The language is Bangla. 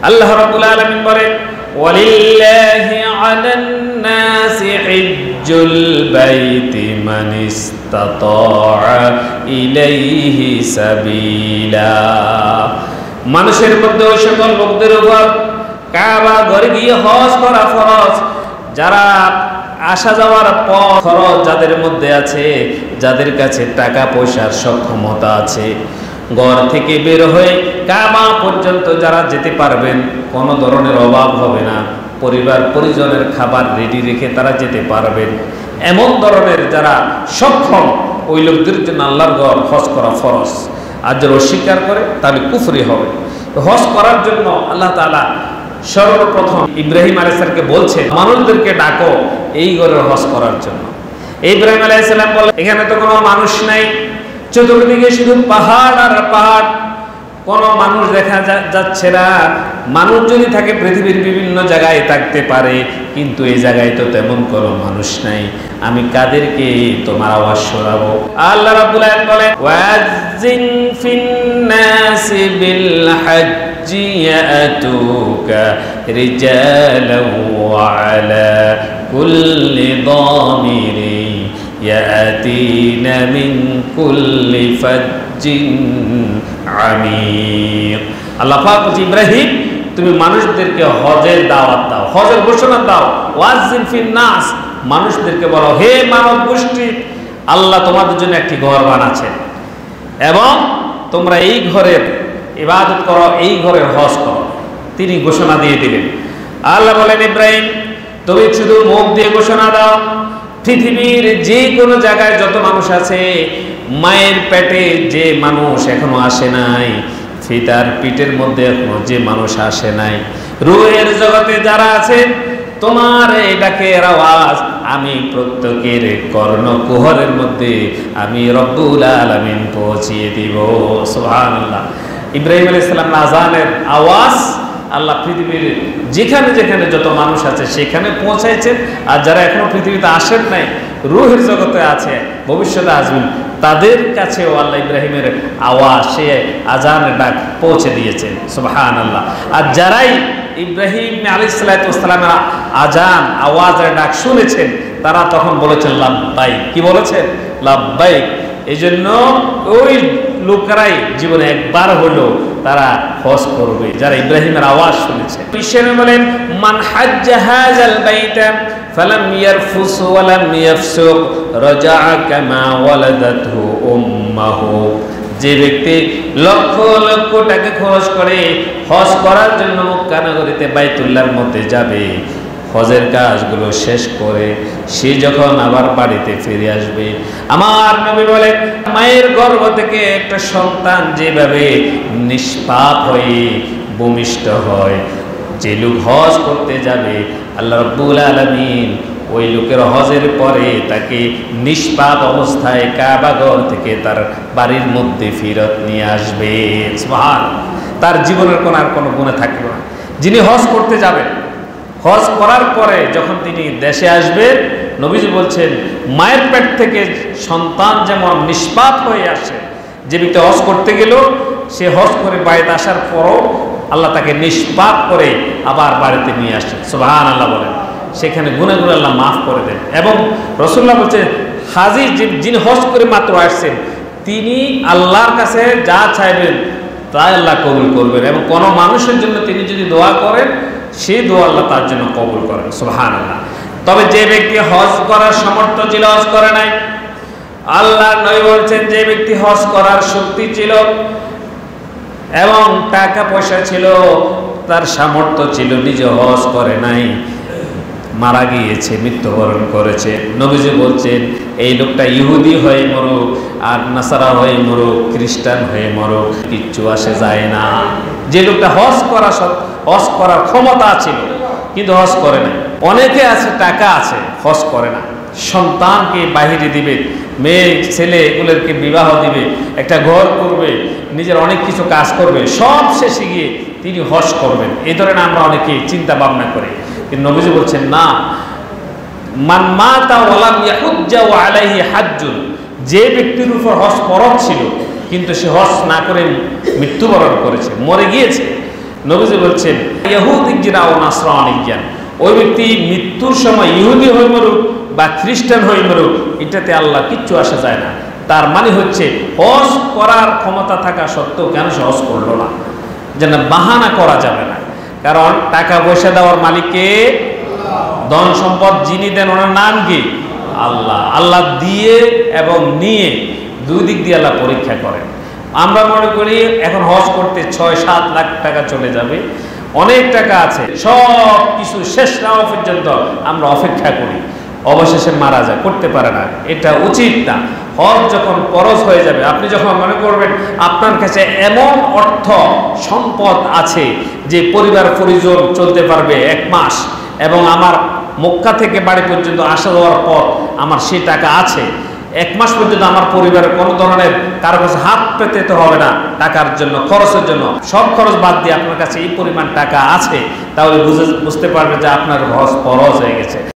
আল্লাহ রাব্বুল আলামিন বলেন ওয়ালিল্লাহি আলান নাসি হিজ্জুল বাইতি মান ইসতাতাআ ইলাইহি সাবিলা। মানুষের মধ্যে ওই সকল লোকদের উপর কাবা ঘরে গিয়ে হজ করা ফরজ, যারা আসা যাওয়ার পথ খরচ যাদের মধ্যে আছে, যাদের কাছে টাকা পয়সার সক্ষমতা আছে, ঘর থেকে বের হয়ে কাবা পর্যন্ত যারা যেতে পারবেন, কোনো ধরনের অভাব হবে না, পরিবার পরিজনের খাবার রেডি রেখে তারা যেতে পারবেন, এমন ধরনের যারা সক্ষম, ওই লোকদের জন্য আল্লাহর ঘর হজ করা ফরজ। আর যারা অস্বীকার করে তাহলে কুফরি হবে। হজ করার জন্য আল্লাহ তাআলা সর্বপ্রথম ইব্রাহিম আলাইহিস সালামকে বলছে মানুষদেরকে ডাকো এই ঘরের হজ করার জন্য। ইব্রাহিম আলাইহিস সালাম বলে এখানে তো কোনো মানুষ নাই, চতুর্দিকে শুধু পাহাড় আর পাহাড়, কোনো মানুষ দেখা যাচ্ছে না। মানুষ যদি থাকে পৃথিবীর বিভিন্ন জায়গায় থাকতে পারে, কিন্তু এই জায়গায় তো তেমন কোনো মানুষ নাই, আমি কাদেরকে তোমার আওয়াজ শোনাবো? আল্লাহ রাব্বুল আলামিন বলেন ওয়াজিন ফিন নাসি বিল হাজ্জি ইয়াতুকা রিজালান ওয়া আলা কুল্লি দামিরি ইয়াতিনা মিন কুল্লি ফাজ্জিন আমিক। আল্লাহ পাক বলছে ইব্রাহিম তুমি মানুষদেরকে হজের দাওয়াত দাও, হজের ঘোষণা দাও। ওয়াজিন ফিন নাস, মানুষদেরকে বলো হে মানব গোষ্ঠী, আল্লাহ তোমাদের জন্য একটি ঘর বানাচ্ছেন এবং তোমরা এই ঘরের ইবাদত করো, এই ঘরের হজ করো। তিনি ঘোষণা দিয়ে দিলেন। আল্লাহ বলেন ইব্রাহিম তুমি শুধু মুখ দিয়ে ঘোষণা দাও, পৃথিবীর যে কোনো জায়গায় যত মানুষ আছে, মায়ের পেটে যে মানুষ এখনো আসে নাই, ফিতার পিঠের মধ্যে এখনো যে মানুষ আসে নাই, রূহের জগতে যারা আছে, তোমার এই ডাকের আওয়াজ আমি প্রত্যেকের কর্ণকুহরের মধ্যে আমি রব্বুল আলামিন পৌঁছিয়ে দিব। সুবহানাল্লাহ। ইব্রাহিম আলাইহিস সালাম আযানের আওয়াজ আল্লাহ পৃথিবীর যেখানে যেখানে যত মানুষ আছে সেখানে পৌঁছাইছেন। আর যারা এখনো পৃথিবীতে আসেন নাই, রূহের জগতে আছে, ভবিষ্যতে আসবেন, তাদের কাছেও আল্লাহ ইব্রাহিমের আওয়াজ, সে আজানের ডাক পৌঁছে দিয়েছেন। সুবহানাল্লাহ। আর যারাই ইব্রাহিম আলাইহিস সালামের আজান আওয়াজের ডাক শুনেছেন, তারা তখন বলেছেন লাব্বাইক। কি বলেছেন? লাব্বাইক। এই জন্য ওই লোকেরাই জীবনে একবার হলো তারা হজ করবে যারা ইব্রাহিমের আওয়াজ শুনেছে। ঈশ্বর বলেন মান হাজ্জা হাযাল বাইতা ফালাম ইয়ারফুস ওয়া লাম ইয়াফসুক রাজাআ কামা ওয়ালাদাতহু উম্মাহু। যে ব্যক্তি লক্ষ লক্ষ টাকা খরচ করে হজ করার জন্য মক্কা নগরীতে বাইতুল্লাহর মধ্যে যাবে, হজের কাজগুলো শেষ করে সে যখন আবার বাড়িতে ফিরে আসবে, আমার নবী বলেন মায়ের গর্ভ থেকে একটা সন্তান যেভাবে নিষ্পাপ হয়ে ভূমিষ্ঠ হয়, যে লোক হজ করতে যাবে আল্লাহ রাব্বুল আলামিন ওই লোকের হজের পরে তাকে নিষ্পাপ অবস্থায় কাবা ঘর থেকে তার বাড়ির মধ্যে ফেরত নিয়ে আসবে। সুবহানাল্লাহ। তার জীবনের কোনো গুনাহ থাকবে না। যিনি হজ করতে যাবেন, হজ করার পরে যখন তিনি দেশে আসবেন, নবীজি বলছেন মায়ের পেট থেকে সন্তান যেমন নিষ্পাপ হয়ে আসে, যে ব্যক্তি হজ করতে গেল, সে হজ করে বাড়িতে আসার পরও আল্লাহ তাকে নিষ্পাপ করে আবার বাড়িতে নিয়ে আসেন। সুবহানাল্লাহ বলেন। সেখানে গুনাহগুলো আল্লাহ মাফ করে দেন। এবং রাসূলুল্লাহ বলছেন হাজী যিনি হজ করে মাত্র আসছেন, তিনি আল্লাহর কাছে যা চাইবেন তাই আল্লাহ কবুল করবেন। এবং কোনো মানুষের জন্য তিনি যদি দোয়া করেন, সেই দোয়া আল্লাহ তার জন্য কবুল করেন। সুবহানাল্লাহ। তবে যে ব্যক্তি হজ করার সামর্থ্য ছিল, হজ করে নাই, আল্লাহর নবী বলছেন যে ব্যক্তি হজ করার শক্তি ছিল এবং টাকা পয়সা ছিল, তার সামর্থ্য ছিল, নিজে হজ করে নাই, মারা গিয়েছে, মৃত্যুবরণ করেছে, নবীজি বলছেন এই লোকটা ইহুদি হয়ে মরুক আর নাসারা হয়ে মরুক, খ্রিস্টান হয়ে মরুক, কিচ্ছু আসে যায় না। যে লোকটা হজ করার ক্ষমতা ছিল কিন্তু হজ করে না। অনেকে আছে টাকা আছে, হজ করে না, সন্তানকে বাহিরে দিবে, মেয়ে ছেলে এগুলোকে বিবাহ দিবে, একটা ঘর করবে, নিজের অনেক কিছু কাজ করবে, সব শেষে গিয়ে তিনি হজ করবেন। এই ধরনের আমরা অনেকে চিন্তা ভাবনা করি, কিন্তু নবীজি বলছেন না, মান মাতা ওয়া লাম ইয়াহুজ্জা ওয়া আলাইহি হাজ্জুন, যে ব্যক্তির উপর হজ ফরজ ছিল কিন্তু সে হজ না করে মৃত্যুবরণ করেছে, মরে গিয়েছে, নবীজি বলছেন ইহুদি জিরা ও নাসরানি জ্ঞান, ওই ব্যক্তি মৃত্যুর সময় ইহুদি হয়ে মরুক বা খ্রিস্টান হয়ে মরুক, এটাতে আল্লাহ কিচ্ছু আসা যায় না। তার মানে হচ্ছে হজ করার ক্ষমতা থাকা সত্ত্বেও কেন সে হজ করলো না, যেন বাহানা করা যাবে না। কারণ টাকা পয়সা দেওয়ার মালিককে, ধন সম্পদ যিনি দেন ওনার নাম কি? আল্লাহ। আল্লাহ দিয়ে এবং নিয়ে দুই দিক দিয়ে আল্লাহ পরীক্ষা করেন। আমরা মনে করি এখন হজ করতে 6-7 লাখ টাকা চলে যাবে, অনেক টাকা আছে, সব কিছু শেষ না হওয়া পর্যন্ত আমরা অপেক্ষা করি, অবশেষে মারা যায়, করতে পারে না। এটা উচিত না। হজ যখন ফরজ হয়ে যাবে, আপনি যখন মনে করবেন আপনার কাছে এমন অর্থ সম্পদ আছে যে পরিবার পরিজন চলতে পারবে 1 মাস, এবং আমার মক্কা থেকে বাড়ি পর্যন্ত আসা যাওয়ার পর আমার সেই টাকা আছে, 1 মাস পর্যন্ত আমার পরিবারের কোনো ধরনের কারো কাছে হাত পেতে হবে না টাকার জন্য, খরচের জন্য, সব খরচ বাদ দিয়ে আপনার কাছে এই পরিমাণ টাকা আছে, তাহলে বুঝতে পারবে যে আপনার হজ ফরজ হয়ে গেছে।